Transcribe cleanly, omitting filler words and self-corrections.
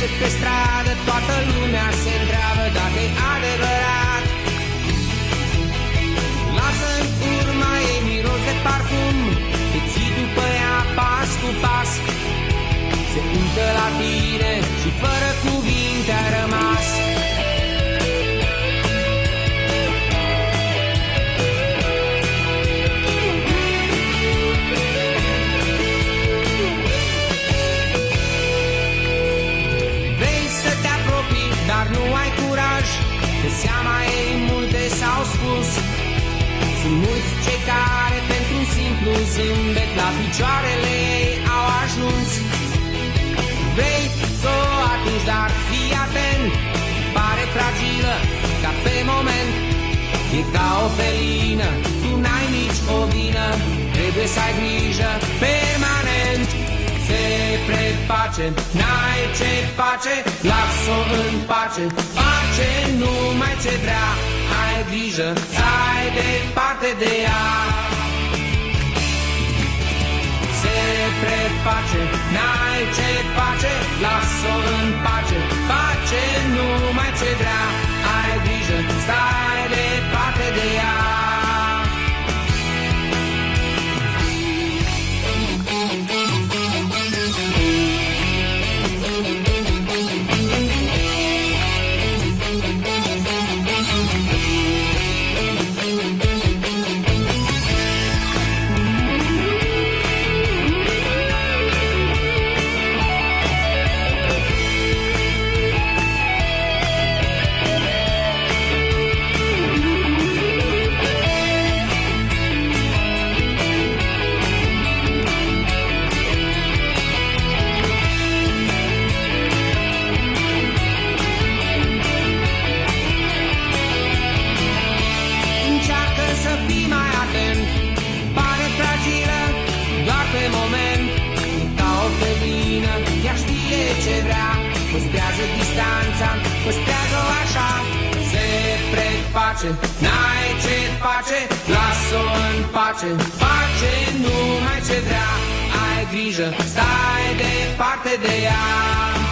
iese pe stradă, toată lumea se întreabă dacă e adevărat. Lasă în urma ei miros de parfum, te ții după ea pas cu pas. Se uită la tine și fără cuvinte ai rămas. Dar nu ai curaj, de seama ei multe s-au spus. Sunt mulți cei care pentru un simplu zâmbet la picioarele ei au ajuns. Vrei să o atingi, dar fii atent, pare fragilă ca pe moment. E ca o felină, tu n-ai nici o vină, trebuie să ai grijă permanent. Se preface, n-ai ce face, las-o în pace, face numai ce vrea, ai grijă să ai departe de ea. Se preface, n-ai ce face, las-o în pace, face numai ce vrea, ai grijă să ai departe de ea. Ce vrea, păstrează distanța, păstrează-o așa. Se preface, n-ai ce face, lasă-o în pace, face numai ce vrea, ai grijă, stai departe de ea.